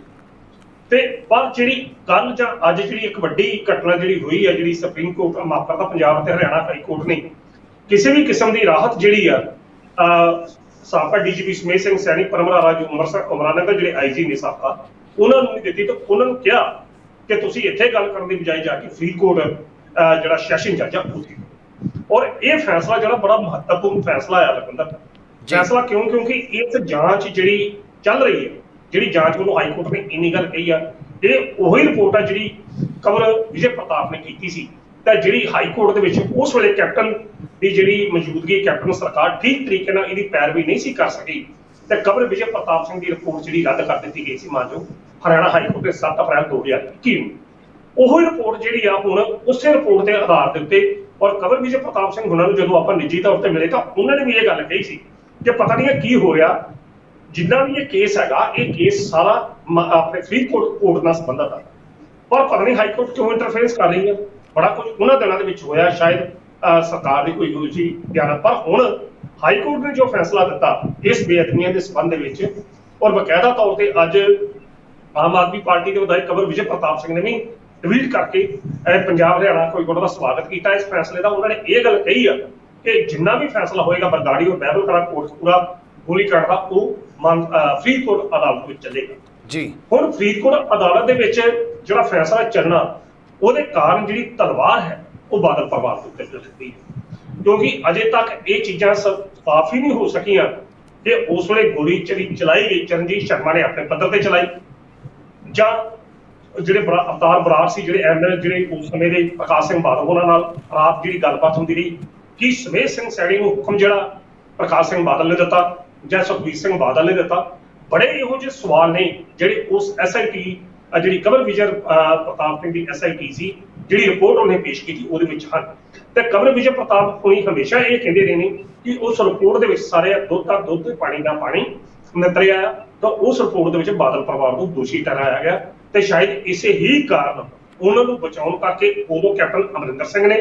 ਤੇ ਪਰ ਜਿਹੜੀ ਕੱਲ ਜਾਂ ਅੱਜ ਜਿਹੜੀ ਇੱਕ ਵੱਡੀ ਘਟਨਾ ਜਿਹੜੀ ਹੋਈ ਹੈ, ਜਿਹੜੀ ਸੁਪਰੀਮ ਕੋਰਟ ਮਾਫ ਕਰਦਾ ਪੰਜਾਬ ਤੇ ਹਰਿਆਣਾ ਹਾਈ ਕੋਰਟ ਨੇ ਕਿਸੇ ਵੀ ਕਿਸਮ ਦੀ ਰਾਹਤ ਜਿਹੜੀ ਆ ਸਾਬਕਾ ਡੀਜੀਪੀ ਸਮੇਤ ਸਿੰਘ ਸੈਣੀ, ਪਰਮਰਾ ਰਾਜੂ, ਉਮਰਾਨਗਰ ਜਿਹੜੇ ਆਈਜੀ ਨੇ ਸਾਬਕਾ, ਉਹਨਾਂ ਨੂੰ ਨਹੀਂ ਦਿੱਤੀ। ਤਾਂ ਉਹਨਾਂ ਨੂੰ ਕਿਹਾ ਕਿ ਤੁਸੀਂ ਇੱਥੇ ਗੱਲ ਕਰਨ ਦੀ ਬਜਾਏ ਜਾ ਕੇ ਫਰੀਦਕੋਟ ਜਿਹੜਾ ਸੈਸ਼ਨ ਜੱਜ ਆ ਉੱਥੇ। ਔਰ ਇਹ ਫੈਸਲਾ ਜਿਹੜਾ ਬੜਾ ਮਹੱਤਵਪੂਰਨ ਫੈਸਲਾ ਆ ਲਖਵਿੰਦਰ। ਫੈਸਲਾ ਕਿਉਂ? ਕਿਉਂਕਿ ਇਸ ਜਾਂਚ ਜਿਹੜੀ ਚੱਲ ਰਹੀ ਹੈ, ਜਿਹੜੀ ਜਾਂਚ ਵੱਲੋਂ ਹਾਈ ਕੋਰਟ ਨੇ ਇੰਨੀ ਗੱਲ ਕਹੀ ਆ, ਇਹ ਉਹੀ ਰਿਪੋਰਟ ਆ ਜਿਹੜੀ ਕੰਵਰ ਵਿਜੇ ਪ੍ਰਤਾਪ ਨੇ ਕੀਤੀ ਸੀ। ਤਾਂ ਜਿਹੜੀ ਹਾਈ ਕੋਰਟ ਦੇ ਵਿੱਚ ਉਸ ਵੇਲੇ ਕੈਪਟਨ ਦੀ ਜਿਹੜੀ ਮੌਜੂਦਗੀ, ਕੈਪਟਨ ਸਰਕਾਰ ਠੀਕ ਤਰੀਕੇ ਨਾਲ ਇਹਦੀ ਪੈਰਵੀ ਨਹੀਂ ਸੀ ਕਰ ਸਕੀ ਤੇ ਕੰਵਰ ਵਿਜੇ ਪ੍ਰਤਾਪ ਸਿੰਘ ਦੀ ਰਿਪੋਰਟ ਜਿਹੜੀ ਰੱਦ ਕਰ ਦਿੱਤੀ ਗਈ ਸੀ ਮਾਨਯੋਗ ਹਰਿਆਣਾ ਹਾਈ ਕੋਰਟ ਦੇ 7 ਅਪ੍ਰੈਲ 2021 ਨੂੰ। ਉਹੀ ਰਿਪੋਰਟ ਜਿਹੜੀ ਆ ਹੁਣ ਉਸੇ ਰਿਪੋਰਟ ਦੇ ਆਧਾਰ ਦੇ ਉੱਤੇ, ਔਰ ਕੰਵਰ ਵਿਜੇ ਪ੍ਰਤਾਪ ਸਿੰਘ ਉਹਨਾਂ ਨੂੰ ਜਦੋਂ ਆਪਾਂ ਨਿੱਜੀ ਤੌਰ ਤੇ ਮਿਲੇ ਤਾਂ ਉਹਨਾਂ ਨੇ ਵੀ ਇਹ ਗੱਲ ਕਹੀ ਸੀ ਕਿ ਪਤਾ ਨਹੀਂ ਕੀ ਹੋ ਰਿਹਾ, ਜਿੰਨਾ ਵੀ ਇਹ ਕੇਸ ਹੈਗਾ ਇਹ ਕੇਸ ਸਾਰਾ ਆਪਣੇ ਫਰੀਦਕੋਟ ਕੋਰਟ ਨਾਲ ਸੰਬੰਧਤ ਆ, ਪਰ ਪਤਾ ਨਹੀਂ ਹਾਈ ਕੋਰਟ ਕਿਉਂ ਇੰਟਰਫੇਰੈਂਸ ਕਰ ਰਹੀ ਹੈ। ਬੜਾ ਕੁਝ ਉਹਨਾਂ ਦਿਨਾਂ ਦੇ ਵਿੱਚ ਹੋਇਆ, ਸ਼ਾਇਦ ਸਰਕਾਰ ਦੀ ਕੋਈ ਦੂਜੀ ਗਿਆਨ। ਪਰ ਹੁਣ ਹਾਈ ਕੋਰਟ ਨੇ ਜੋ ਫੈਸਲਾ ਦਿੱਤਾ ਇਸ ਬੇਅਦਬੀਆਂ ਦੇ ਸੰਬੰਧ ਦੇ ਵਿੱਚ, ਔਰ ਬਕਾਇਦਾ ਤੌਰ ਤੇ ਅੱਜ ਆਮ ਆਦਮੀ ਪਾਰਟੀ ਦੇ ਵਿਧਾਇਕ ਕੰਵਰ ਵਿਜੇ ਪ੍ਰਤਾਪ ਸਿੰਘ ਨੇ ਵੀ ਟਵੀਟ ਕਰਕੇ ਪੰਜਾਬ ਹਰਿਆਣਾ ਫਰੀਦਕੋਟ ਦਾ ਸਵਾਗਤ ਕੀਤਾ ਇਸ ਫੈਸਲੇ ਦਾ। ਉਹਨਾਂ ਨੇ ਇਹ ਗੱਲ ਕਹੀ ਆ ਕਿ ਜਿੰਨਾ ਵੀ ਫੈਸਲਾ ਹੋਏਗਾ ਬਰਗਾੜੀ ਔਰ ਬਹਿਬਲ ਕਲਾਂ ਕੋਟਕਪੂਰਾ ਗੋਲੀकांड ਦਾ ਉਹ ਫਰੀਦਕੋਟ ਅਦਾਲਤ ਵਿੱਚ ਚੱਲੇਗਾ ਜੀ। ਹੁਣ ਫਰੀਦਕੋਟ ਅਦਾਲਤ ਦੇ ਵਿੱਚ ਜਿਹੜਾ ਫੈਸਲਾ ਚੱਲਣਾ, ਉਹਦੇ ਕਾਰਨ ਜਿਹੜੀ ਤਲਵਾਰ ਹੈ ਉਹ ਬਾਦਲ ਪਰਿਵਾਰ ਦੇ ਉੱਤੇ ਚੱਲਦੀ ਹੈ, ਕਿਉਂਕਿ ਅਜੇ ਤੱਕ ਇਹ ਚੀਜ਼ਾਂ ਸਾਫ਼ ਹੀ ਨਹੀਂ ਹੋ ਸਕੀਆਂ ਕਿ ਉਸ ਵੇਲੇ ਗੋਲੀ ਚਲਾਈ ਗਈ ਚਰਨਜੀਤ ਸ਼ਰਮਾ ਨੇ ਆਪਣੇ ਪੱਧਰ ਤੇ ਚਲਾਈ ਜਾਂ ਜਿਹੜੇ ਅਵਤਾਰ ਬਰਾੜ ਸੀ, ਜਿਹੜੇ ਐਮਐਲਏ ਜਿਹੜੇ ਉਸ ਸਮੇਂ ਦੇ ਪ੍ਰਕਾਸ਼ ਸਿੰਘ ਬਾਦਲ ਉਹਨਾਂ ਨਾਲ ਰਾਤ ਜਿਹੜੀ ਗੱਲਬਾਤ ਹੁੰਦੀ ਰਹੀ ਕਿ ਸਮੇਤ ਸਿੰਘ ਸੈਣੀ ਨੂੰ ਹੁਕਮ ਜਿਹੜਾ ਪ੍ਰਕਾਸ਼ ਸਿੰਘ ਬਾਦਲ ਨੇ ਦਿੱਤਾ ਜਾਂ ਸੁਖਬੀਰ ਸਿੰਘ ਬਾਦਲ ਨੇ ਦਿੱਤਾ। ਬੜੇ ਇਹੋ ਜਿਹੇ ਸਵਾਲ ਨੇ ਜਿਹੜੇ ਉਸ ਐਸਆਈਟੀ ਜਿਹੜੀ ਕੰਵਰ ਵਿਜੇ ਪ੍ਰਤਾਪ ਸਿੰਘ ਦੀ ਐਸਆਈਟੀ ਸੀ ਜਿਹੜੀ ਰਿਪੋਰਟ ਉਹਨੇ ਪੇਸ਼ ਕੀਤੀ ਉਹਦੇ ਵਿੱਚ ਹਨ। ਤੇ ਕੰਵਰ ਵਿਜੇ ਪ੍ਰਤਾਪ ਹੁਣੀ ਹਮੇਸ਼ਾ ਇਹ ਕਹਿੰਦੇ ਰਹੇ ਨੇ ਕਿ ਉਸ ਰਿਪੋਰਟ ਦੇ ਵਿੱਚ ਸਾਰੇ ਦੁੱਧ ਤੇ ਪਾਣੀ ਦਾ ਪਾਣੀ ਨਿਤਰਿਆ, ਤਾਂ ਉਸ ਰਿਪੋਰਟ ਦੇ ਵਿੱਚ ਬਾਦਲ ਪਰਿਵਾਰ ਨੂੰ ਦੋਸ਼ੀ ਠਹਿਰਾਇਆ ਗਿਆ। ਤੇ ਸ਼ਾਇਦ ਇਸੇ ਹੀ ਕਾਰਨ ਉਹਨਾਂ ਨੂੰ ਬਚਾਉਣ ਕਰਕੇ ਉਦੋਂ ਕੈਪਟਨ ਅਮਰਿੰਦਰ ਸਿੰਘ ਨੇ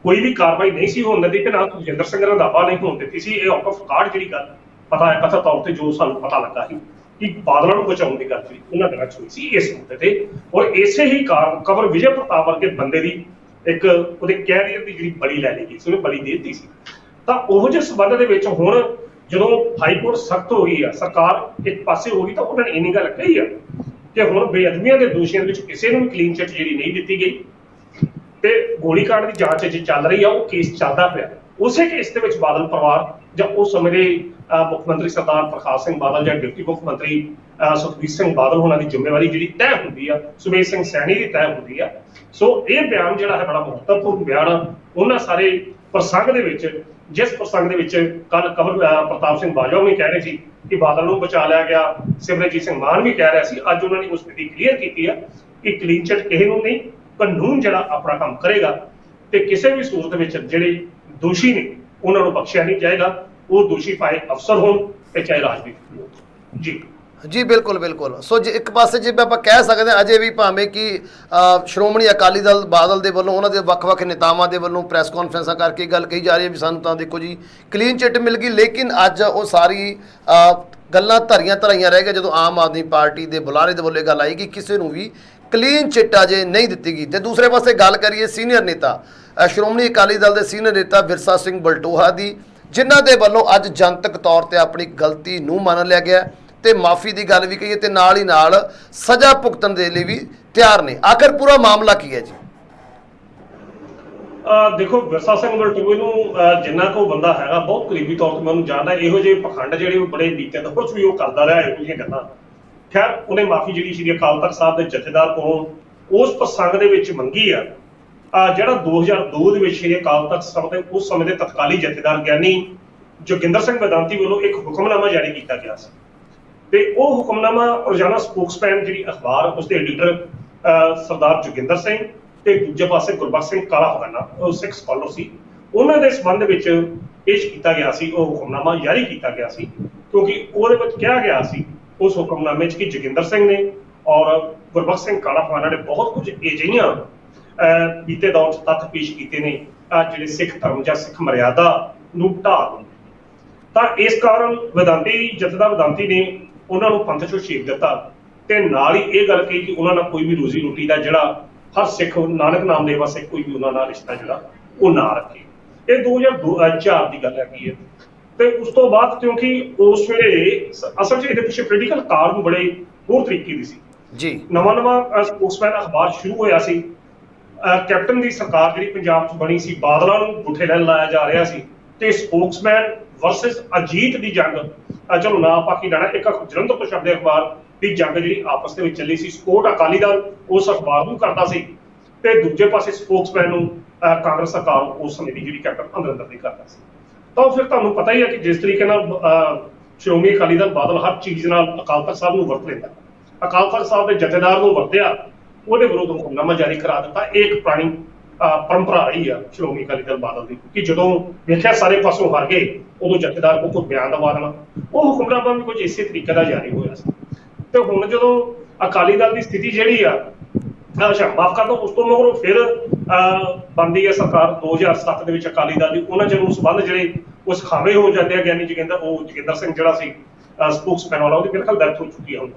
ਕੋਈ ਵੀ ਕਾਰਵਾਈ ਨਹੀਂ ਸੀ ਹੋਣ ਦਿੱਤੀ ਤੇ ਨਾ ਸੁਖਜਿੰਦਰ ਸਿੰਘ ਰੰਧਾਵਾ ਨਹੀਂ ਹੋਣ ਦਿੱਤੀ ਸੀ। ਇਹ ਆਊਟ ਆਫ ਕਾਰਡ ਜਿਹੜੀ ਗੱਲ ਪਤਾ ਹੈ, ਕਥਾ ਤੌਰ ਤੇ ਜੋ ਸਾਨੂੰ ਪਤਾ ਲੱਗਾ ਸੀ ਕਿ ਬਾਦਲਾਂ ਨੂੰ ਬਚਾਉਣ ਦੀ ਗੱਲ ਜਿਹੜੀ ਉਹਨਾਂ ਦਿਨਾਂ 'ਚ ਹੋਈ ਸੀ ਇਸ ਮੁੱਦੇ ਤੇ। ਔਰ ਇਸੇ ਹੀ ਕਾਰਨ ਕੰਵਰ ਵਿਜੇ ਪ੍ਰਤਾਪ ਵਰਗੇ ਬੰਦੇ ਦੀ ਇੱਕ ਉਹਦੇ ਕੈਰੀਅਰ ਦੀ ਜਿਹੜੀ ਬਲੀ ਲੈ ਲਈ ਗਈ ਸੀ, ਉਹਨੇ ਬਲੀ ਦੇ ਦਿੱਤੀ ਸੀ। ਤਾਂ ਉਹੋ ਜਿਹੇ ਸੰਬੰਧ ਦੇ ਵਿੱਚ ਹੁਣ ਜਦੋਂ ਹਾਈ ਕੋਰਟ ਸਖਤ ਹੋ ਗਈ ਆ, ਸਰਕਾਰ ਇੱਕ ਪਾਸੇ ਹੋ ਗਈ, ਤਾਂ ਉਹਨਾਂ ਨੇ ਇੰਨੀ ਗੱਲ ਕਹੀ ਆ ਕਿ ਹੁਣ ਬੇਅਦਬੀਆਂ ਦੇ ਦੋਸ਼ੀਆਂ ਦੇ ਵਿੱਚ ਕਿਸੇ ਨੂੰ ਵੀ ਕਲੀਨ ਚਿੱਟ ਜਿਹੜੀ ਨਹੀਂ ਦਿੱਤੀ ਗਈ ਤੇ ਗੋਲੀकांड ਦੀ ਜਾਂਚ ਅਜੇ ਚੱਲ ਰਹੀ ਆ, ਉਹ ਕੇਸ ਚੱਲਦਾ ਪਿਆ। ਉਸੇ ਕੇਸ ਦੇ ਵਿੱਚ ਬਾਦਲ ਪਰਿਵਾਰ ਜਾਂ ਉਸ ਸਮੇਂ ਦੇ ਮੁੱਖ ਮੰਤਰੀ ਸਰਦਾਰ ਪ੍ਰਕਾਸ਼ ਸਿੰਘ ਬਾਦਲ ਜਾਂ ਡਿਪਟੀ ਮੁੱਖ ਮੰਤਰੀ ਸੁਖਬੀਰ ਸਿੰਘ ਬਾਦਲ ਉਹਨਾਂ ਦੀ ਜ਼ਿੰਮੇਵਾਰੀ ਜਿਹੜੀ ਤੈਅ ਹੁੰਦੀ ਆ, ਸੁਮੇਧ ਸਿੰਘ ਸੈਣੀ ਦੀ ਤੈਅ ਹੁੰਦੀ ਆ। ਸੋ ਇਹ ਬਿਆਨ ਜਿਹੜਾ ਹੈ ਬੜਾ ਮਹੱਤਵਪੂਰਨ ਬਿਆਨ ਆ ਉਹਨਾਂ ਸਾਰੇ ਪ੍ਰਸੰਗ ਦੇ ਵਿੱਚ, ਜਿਸ ਪ੍ਰਸੰਗ ਦੇ ਵਿੱਚ ਕੱਲ ਕੰਵਰ ਪ੍ਰਤਾਪ ਸਿੰਘ ਬਾਜਵਾ ਵੀ ਕਹਿ ਰਹੇ ਸੀ ਕਿ ਬਾਦਲ ਨੂੰ ਬਚਾ ਲਿਆ ਗਿਆ, ਸਿਮਰਨਜੀਤ ਸਿੰਘ ਮਾਨ ਵੀ ਕਹਿ ਰਿਹਾ ਸੀ। ਅੱਜ ਉਹਨਾਂ ਨੇ ਉਸ ਸਥਿਤੀ ਕਲੀਅਰ ਕੀਤੀ ਆ ਕਿ ਕਲੀਨ ਚਿੱਟ ਕਿਸੇ ਨੂੰ ਨਹੀਂ, ਕਾਨੂੰਨ ਜਿਹੜਾ ਆਪਣਾ ਕੰਮ ਕਰੇਗਾ ਤੇ ਕਿਸੇ ਵੀ ਸੂਰਤ ਵਿੱਚ ਜਿਹੜੇ ਦੋਸ਼ੀ ਨੇ ਉਹਨਾਂ ਨੂੰ ਬਖਸ਼ਿਆ ਨਹੀਂ ਜਾਏਗਾ। ਉਹ ਦੋਸ਼ੀ ਭਾਵੇਂ ਅਫਸਰ ਹੋਣ ਤੇ ਚਾਹੇ ਰਾਜਨੀਤਿਕ ਹੋਣ। ਜੀ ਜੀ ਬਿਲਕੁਲ ਬਿਲਕੁਲ। ਸੋ ਜੇ ਇੱਕ ਪਾਸੇ ਜਿਵੇਂ ਆਪਾਂ ਕਹਿ ਸਕਦੇ ਹਾਂ ਅਜੇ ਵੀ ਭਾਵੇਂ ਕਿ ਸ਼੍ਰੋਮਣੀ ਅਕਾਲੀ ਦਲ ਬਾਦਲ ਦੇ ਵੱਲੋਂ ਉਹਨਾਂ ਦੇ ਵੱਖ-ਵੱਖ ਨੇਤਾਵਾਂ ਦੇ ਵੱਲੋਂ ਪ੍ਰੈਸ ਕਾਨਫਰੰਸਾਂ ਕਰਕੇ ਗੱਲ ਕਹੀ ਜਾ ਰਹੀ ਹੈ ਵੀ ਸਾਨੂੰ ਤਾਂ ਦੇਖੋ ਜੀ ਕਲੀਨ ਚਿੱਟ ਮਿਲ ਗਈ, ਲੇਕਿਨ ਅੱਜ ਉਹ ਸਾਰੀ ਗੱਲਾਂ ਧਰੀਆਂ ਰਹਿ ਗਈਆਂ ਜਦੋਂ ਆਮ ਆਦਮੀ ਪਾਰਟੀ ਦੇ ਬੁਲਾਰੇ ਦੇ ਵੱਲੋਂ ਇਹ ਗੱਲ ਆਈ ਕਿ ਕਿਸੇ ਨੂੰ ਵੀ ਕਲੀਨ ਚਿੱਟ ਅਜੇ ਨਹੀਂ ਦਿੱਤੀ ਗਈ। ਤੇ ਦੂਸਰੇ ਪਾਸੇ ਗੱਲ ਕਰੀਏ ਸੀਨੀਅਰ ਨੇਤਾ ਸ਼੍ਰੋਮਣੀ ਅਕਾਲੀ ਦਲ ਦੇ ਸੀਨੀਅਰ ਨੇਤਾ ਵਿਰਸਾ ਸਿੰਘ ਬਲਟੋਹਾ ਦੀ, ਜਿਨ੍ਹਾਂ ਦੇ ਵੱਲੋਂ ਅੱਜ ਜਨਤਕ ਤੌਰ ਤੇ ਆਪਣੀ ਗਲਤੀ ਨੂੰ ਮੰਨ ਲਿਆ ਗਿਆ ਤੇ ਮਾਫੀ ਦੀ ਗੱਲ ਵੀ ਕਹੀਏ ਤੇ ਨਾਲ ਹੀ ਨਾਲ ਸਜ਼ਾ ਭੁਗਤਣ ਦੇ ਲਈ ਵੀ ਤਿਆਰ ਨੇ। ਆਖਰ ਪੂਰਾ ਮਾਮਲਾ ਕੀ ਹੈ ਜੀ? ਦੇਖੋ ਵਿਰਸਾ ਸਿੰਘ ਬਲਟੋਹੇ ਨੂੰ ਜਿੰਨਾ ਕੋ ਬੰਦਾ ਹੈਗਾ ਬਹੁਤ ਕਰੀਬੀ ਤੌਰ ਤੇ ਮੈਂ ਉਹਨੂੰ ਜਾਣਦਾ। ਇਹੋ ਜਿਹੇ ਪਖੰਡ ਜਿਹੜੇ ਬੜੇ ਬੀਤੇ ਦੌਰ 'ਚ ਵੀ ਉਹ ਕਰਦਾ ਰਿਹਾ ਇਹੋ ਜਿਹੀਆਂ ਗੱਲਾਂ। ਖੈਰ ਉਹਨੇ ਮਾਫੀ ਜਿਹੜੀ ਸ਼੍ਰੀ ਅਕਾਲ ਤਖਤ ਸਾਹਿਬ ਦੇ ਜਥੇਦਾਰ ਕੋਲੋਂ ਉਸ ਪ੍ਰਸੰਗ ਦੇ ਵਿੱਚ ਮੰਗੀ ਆ। ਜਿਹੜਾ 2002 ਦੇ ਵਿੱਚ ਸ਼੍ਰੀ ਅਕਾਲ ਤਖਤ ਸਾਹਿਬ ਦੇ ਉਸ ਸਮੇਂ ਦੇ ਤਤਕਾਲੀ ਜਥੇਦਾਰ ਗਿਆਨੀ ਜੋਗਿੰਦਰ ਸਿੰਘ ਵੇਦਾਂਤੀ ਵੱਲੋਂ ਇੱਕ ਹੁਕਮਨਾਮਾ ਜਾਰੀ ਕੀਤਾ ਗਿਆ ਸੀ ਤੇ ਉਹ ਹੁਕਮਨਾਮਾ ਰੋਜ਼ਾਨਾ ਸਪੋਕਸਮੈਨ ਜਿਹੜੀ ਅਖਬਾਰ ਉਸਦੇ ਐਡੀਟਰ ਸਰਦਾਰ ਜੋਗਿੰਦਰ ਸਿੰਘ ਤੇ ਦੂਜੇ ਪਾਸੇ ਗੁਰਬਖਸ਼ ਸਿੰਘ ਕਾਲਾ ਫਗਾਨਾ, ਉਹ ਸਿੱਖ ਸਕਾਲਰ ਸੀ, ਉਹਨਾਂ ਦੇ ਸੰਬੰਧ ਵਿੱਚ ਪੇਸ਼ ਕੀਤਾ ਗਿਆ ਸੀ। ਉਹ ਹੁਕਮਨਾਮਾ ਜਾਰੀ ਕੀਤਾ ਗਿਆ ਸੀ ਕਿਉਂਕਿ ਉਹਦੇ ਵਿੱਚ ਕਿਹਾ ਗਿਆ ਸੀ ਉਸ ਹੁਕਮਨਾਮੇ 'ਚ ਕਿ ਜੋਗਿੰਦਰ ਸਿੰਘ ਨੇ ਔਰ ਗੁਰਬਖਸ਼ ਸਿੰਘ ਕਾਲਾ ਫਗਾਨਾ ਨੇ ਬਹੁਤ ਕੁਝ ਅਜਿਹੀਆਂ ਬੀਤੇ ਦੌਰ 'ਚ ਤੱਥ ਪੇਸ਼ ਕੀਤੇ ਨੇ ਜਿਹੜੇ ਸਿੱਖ ਧਰਮ ਜਾਂ ਸਿੱਖ ਮਰਿਆਦਾ ਨੂੰ ਢਾਹ ਦਿੰਦੇ। ਤਾਂ ਇਸ ਕਾਰਨ ਵਿਦਾਂਤੀ ਜਥੇਦਾਰ ਵਿਦਾਂਤੀ ਨੇ ਉਹਨਾਂ ਨੂੰ ਪੰਥ ਚੋਂ ਛੇਕ ਦਿੱਤਾ ਤੇ ਨਾਲ ਹੀ ਇਹ ਗੱਲ ਕਹੀ ਕਿ ਉਹਨਾਂ ਨਾਲ ਕੋਈ ਵੀ ਰੋਜ਼ੀ ਰੋਟੀ ਦਾ ਜਿਹੜਾ ਹਰ ਸਿੱਖ ਨਾਨਕ ਨਾਮ ਦੇ ਵਾਸਤੇ ਕੋਈ ਵੀ ਉਹਨਾਂ ਨਾਲ ਰਿਸ਼ਤਾ ਜਿਹੜਾ ਉਹ ਨਾ ਰੱਖੇ। ਇਹ 2004 ਦੀ ਗੱਲ ਹੈਗੀ ਹੈ। ਤੇ ਉਸ ਤੋਂ ਬਾਅਦ ਕਿਉਂਕਿ ਉਸ ਵੇਲੇ ਅਸਲ 'ਚ ਇਹਦੇ ਪਿੱਛੇ ਪੋਲੀਟੀਕਲ ਕਾਰਨ ਬੜੇ ਹੋਰ ਤਰੀਕੇ ਦੀ ਸੀ ਜੀ। ਨਵਾਂ ਸਪੋਕਸਮੈਨ ਅਖਬਾਰ ਸ਼ੁਰੂ ਹੋਇਆ ਸੀ। ਕੈਪਟਨ ਦੀ ਸਰਕਾਰ ਜਿਹੜੀ ਪੰਜਾਬ 'ਚ ਬਣੀ ਸੀ, ਬਾਦਲਾਂ ਨੂੰ ਗੁੱਠੇ ਲੈਣ ਲਾਇਆ ਜਾ ਰਿਹਾ ਸੀ ਤੇ ਸਪੋਕਸਮੈਨ ਵਰਸਸ ਅਜੀਤ ਦੀ ਜੰਗ, ਚਲੋ ਨਾ ਆਪਾਂ ਕੀ ਲੈਣਾ, ਇੱਕ ਜਲੰਧਰ ਤੋਂ ਛਪਦੇ ਅਖਬਾਰ ਦੀ ਜੰਗ ਜਿਹੜੀ ਆਪਸ ਦੇ ਵਿੱਚ ਚੱਲੀ ਸੀ। ਸਪੋਰਟ ਅਕਾਲੀ ਦਲ ਉਸ ਅਖਬਾਰ ਨੂੰ ਕਰਦਾ ਸੀ ਤੇ ਦੂਜੇ ਪਾਸੇ ਸਪੋਕਸਮੈਨ ਨੂੰ ਕਾਂਗਰਸ ਸਰਕਾਰ ਉਸ ਸਮੇਂ ਦੀ ਜਿਹੜੀ ਕੈਪਟਨ ਅਮਰਿੰਦਰ ਦੀ ਕਰਦਾ ਸੀ। ਤਾਂ ਫਿਰ ਤੁਹਾਨੂੰ ਪਤਾ ਹੀ ਹੈ ਕਿ ਜਿਸ ਤਰੀਕੇ ਨਾਲ ਸ਼੍ਰੋਮਣੀ ਅਕਾਲੀ ਦਲ ਬਾਦਲ ਹਰ ਚੀਜ਼ ਨਾਲ ਅਕਾਲ ਤਖਤ ਸਾਹਿਬ ਨੂੰ ਵਰਤ ਲੈਂਦਾ, ਅਕਾਲ ਤਖਤ ਸਾਹਿਬ ਦੇ ਜਥੇਦਾਰ ਨੂੰ ਵਰਤਿਆ, ਉਹਦੇ ਵਿਰੁੱਧ ਹੁਕਮਨਾਮਾ ਜਾਰੀ ਕਰਾ ਦਿੱਤਾ। ਇਹ ਇੱਕ ਪੁਰਾਣੀ ਪਰੰਪਰਾ ਰਹੀ ਆ ਸ਼੍ਰੋਮਣੀ ਅਕਾਲੀ ਦਲ ਬਾਦਲ ਦੀ ਕਿ ਜਦੋਂ ਵੇਖਿਆ ਸਾਰੇ ਪਾਸੋਂ ਹਾਰ ਗਏ ਉਦੋਂ ਜਥੇਦਾਰ ਕੋਲ ਕੋਈ ਬਿਆਨ ਦਵਾ ਦੇਣਾ। ਉਹ ਹੁਕਮਨਾਮਾ ਵੀ ਕੁਝ ਇਸੇ ਤਰੀਕੇ ਦਾ ਜਾਰੀ ਹੋਇਆ ਸੀ। ਤੇ ਹੁਣ ਜਦੋਂ ਅਕਾਲੀ ਦਲ ਦੀ ਸਥਿਤੀ ਜਿਹੜੀ ਆ, ਮਾਫ ਕਰ ਦਿਓ, ਉਸ ਤੋਂ ਮਗਰੋਂ ਫਿਰ ਬਣਦੀ ਹੈ ਸਰਕਾਰ 2007 ਦੇ ਵਿੱਚ ਅਕਾਲੀ ਦਲ ਦੀ। ਉਹਨਾਂ ਚਿਰ ਨੂੰ ਸੰਬੰਧ ਜਿਹੜੇ ਉਹ ਸਿਖਾਵੇ ਹੋ ਜਾਂਦੇ ਆ। ਗਿਆਨੀ ਜੋਗਿੰਦਰ ਸਿੰਘ ਜਿਹੜਾ ਸੀ ਸਪੋਕਸਮੈਨ ਵਾਲਾ, ਉਹਦੀ ਮੇਰੇ ਖਿਆਲ ਡੈਥ ਹੋ ਚੁੱਕੀ ਆ ਹੁਣ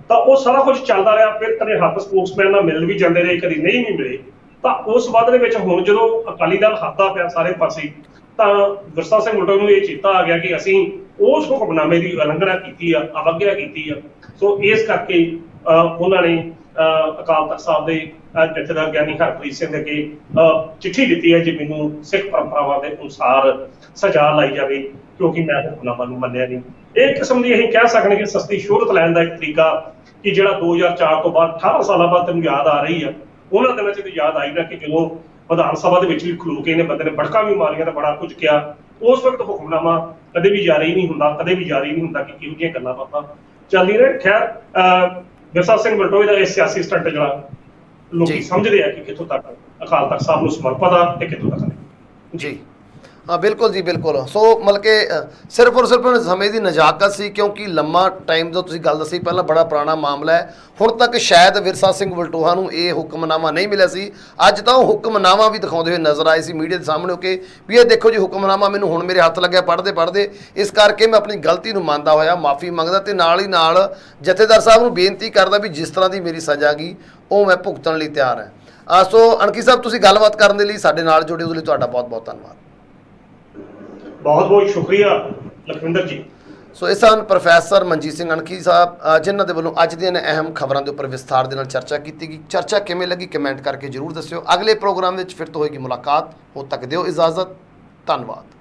ਤਾਂ ਉਹ ਸਾਰਾ ਕੁਝ ਚੱਲਦਾ ਰਿਹਾ। ਫਿਰ ਕਦੇ ਹੱਥ ਸਪੋਕਸਮੈਨ ਨਾਲ ਮਿਲ ਵੀ ਜਾਂਦੇ ਰਹੇ, ਕਦੀ ਨਹੀਂ ਵੀ ਮਿਲੇ। ਤਾਂ ਉਸ ਸੰਬੰਧ ਦੇ ਵਿੱਚ ਹੁਣ ਜਦੋਂ ਅਕਾਲੀ ਦਲ ਹੱਥਦਾ ਪਿਆ ਸਾਰੇ ਪਾਸੇ, ਤਾਂ ਵਿਰਸਾ ਸਿੰਘ ਵਲਟੋਆ ਨੂੰ ਇਹ ਚੇਤਾ ਆ ਗਿਆ ਕਿ ਅਸੀਂ ਉਸ ਹੁਕਮਨਾਮੇ ਦੀ ਉਲੰਘਣਾ ਕੀਤੀ ਆ, ਅਵਗਿਆ ਕੀਤੀ ਆ। ਸੋ ਇਸ ਕਰਕੇ ਉਹਨਾਂ ਨੇ ਅਕਾਲ ਤਖਤ ਸਾਹਿਬ ਦੇ ਜਥੇਦਾਰ ਗਿਆਨੀ ਹਰਪ੍ਰੀਤ ਸਿੰਘ ਦੇ ਅੱਗੇ ਚਿੱਠੀ ਦਿੱਤੀ ਹੈ ਜੀ ਮੈਨੂੰ ਸਿੱਖ ਪਰੰਪਰਾਵਾਂ ਦੇ ਅਨੁਸਾਰ ਸਜ਼ਾ ਲਾਈ ਜਾਵੇ ਕਿਉਂਕਿ ਮੈਂ ਹੁਕਮਨਾਮਾ ਨੂੰ ਮੰਨਿਆ ਨਹੀਂ। ਇਹ ਕਿਸਮ ਦੀ ਅਸੀਂ ਕਹਿ ਸਕਦੇ ਕਿ ਸਸਤੀ ਸ਼ੋਹਰਤ ਲੈਣ ਦਾ ਇੱਕ ਤਰੀਕਾ ਕਿ ਜਿਹੜਾ 2004 ਤੋਂ ਬਾਅਦ 18 ਸਾਲਾਂ ਬਾਅਦ ਤੈਨੂੰ ਯਾਦ ਆ ਰਹੀ ਆ। ਉਹਨਾਂ ਦਿਨਾਂ 'ਚ ਯਾਦ ਆਈ ਨਾ ਕਿ ਜਦੋਂ ਵਿਧਾਨ ਸਭਾ ਦੇ ਵਿੱਚ ਵੀ ਖਲੋ ਕੇ ਇਹਨੇ ਬੰਦੇ ਨੇ ਬੜਕਾਂ ਵੀ ਮਾਰੀਆਂ ਤੇ ਬੜਾ ਕੁਝ ਕਿਹਾ। ਉਸ ਵਕਤ ਹੁਕਮਨਾਮਾ ਕਦੇ ਵੀ ਜਾਰੀ ਨਹੀਂ ਹੁੰਦਾ, ਕਦੇ ਵੀ ਜਾਰੀ ਨਹੀਂ ਹੁੰਦਾ ਕਿ ਕਿਹੋ ਜਿਹੀਆਂ ਗੱਲਾਂ ਬਾਤਾਂ ਚੱਲਦੀ ਰਹੇ। ਖੈਰ ਵਿਰਸਾ ਸਿੰਘ ਵਲਟੋਏ ਦਾ ਇਹ ਸਿਆਸੀ ਸਟੰਟ ਜਿਹੜਾ ਲੋਕੀ ਸਮਝਦੇ ਆ ਕਿ ਕਿੱਥੋਂ ਤੱਕ ਅਕਾਲ ਤਖਤ ਸਾਹਿਬ ਨੂੰ ਸਮਰਪਿਤ ਆ ਤੇ ਕਿੱਥੋਂ ਤੱਕ ਨਹੀਂ। ਜੀ ਹਾਂ, ਬਿਲਕੁਲ ਜੀ, ਬਿਲਕੁਲ। ਸੋ ਮਤਲਬ ਕਿ ਸਿਰਫ ਔਰ ਸਿਰਫ ਸਮੇਂ ਦੀ ਨਜ਼ਾਕਤ ਸੀ ਕਿਉਂਕਿ ਲੰਮਾ ਟਾਈਮ ਜੋ ਤੁਸੀਂ ਗੱਲ ਦੱਸੀ ਪਹਿਲਾਂ ਬੜਾ ਪੁਰਾਣਾ ਮਾਮਲਾ ਹੈ। ਹੁਣ ਤੱਕ ਸ਼ਾਇਦ ਵਿਰਸਾ ਸਿੰਘ ਵਲਟੋਹਾ ਨੂੰ ਇਹ ਹੁਕਮਨਾਮਾ ਨਹੀਂ ਮਿਲਿਆ ਸੀ। ਅੱਜ ਤਾਂ ਉਹ ਹੁਕਮਨਾਮਾ ਵੀ ਦਿਖਾਉਂਦੇ ਹੋਏ ਨਜ਼ਰ ਆਏ ਸੀ ਮੀਡੀਆ ਦੇ ਸਾਹਮਣੇ ਕਿ ਵੀ ਇਹ ਦੇਖੋ ਜੀ ਹੁਕਮਨਾਮਾ ਮੈਨੂੰ ਹੁਣ ਮੇਰੇ ਹੱਥ ਲੱਗਿਆ ਪੜ੍ਹਦੇ। ਇਸ ਕਰਕੇ ਮੈਂ ਆਪਣੀ ਗਲਤੀ ਨੂੰ ਮੰਨਦਾ ਹੋਇਆ ਮਾਫੀ ਮੰਗਦਾ ਤੇ ਨਾਲ ਹੀ ਨਾਲ ਜਥੇਦਾਰ ਸਾਹਿਬ ਨੂੰ ਬੇਨਤੀ ਕਰਦਾ ਵੀ ਜਿਸ ਤਰ੍ਹਾਂ ਦੀ ਮੇਰੀ ਸਜ਼ਾ ਗਈ ਉਹ ਮੈਂ ਭੁਗਤਣ ਲਈ ਤਿਆਰ ਹਾਂ। ਸੋ ਅਣਖੀ ਸਾਹਿਬ, ਤੁਸੀਂ ਗੱਲਬਾਤ ਕਰਨ ਦੇ ਲਈ ਸਾਡੇ ਨਾਲ ਜੁੜੇ ਉਹਦੇ ਲਈ ਤੁਹਾਡਾ ਬਹੁਤ ਬਹੁਤ ਧੰਨਵਾਦ। ਬਹੁਤ ਬਹੁਤ ਸ਼ੁਕਰੀਆ ਲਖਵਿੰਦਰ ਜੀ। ਸੋ ਇਸ ਸਨ ਪ੍ਰੋਫੈਸਰ ਮਨਜੀਤ ਸਿੰਘ ਅਣਖੀ ਸਾਹਿਬ, ਜਿਨ੍ਹਾਂ ਦੇ ਵੱਲੋਂ ਅੱਜ ਦੀਆਂ ਅਹਿਮ ਖਬਰਾਂ ਦੇ ਉੱਪਰ ਵਿਸਥਾਰ ਦੇ ਨਾਲ ਚਰਚਾ ਕੀਤੀ ਗਈ। ਚਰਚਾ ਕਿਵੇਂ ਲੱਗੀ ਕਮੈਂਟ ਕਰਕੇ ਜ਼ਰੂਰ ਦੱਸਿਓ। ਅਗਲੇ ਪ੍ਰੋਗਰਾਮ ਵਿੱਚ ਫਿਰ ਤੋਂ ਹੋਏਗੀ ਮੁਲਾਕਾਤ। ਉਦੋਂ ਤੱਕ ਦਿਓ ਇਜਾਜ਼ਤ। ਧੰਨਵਾਦ।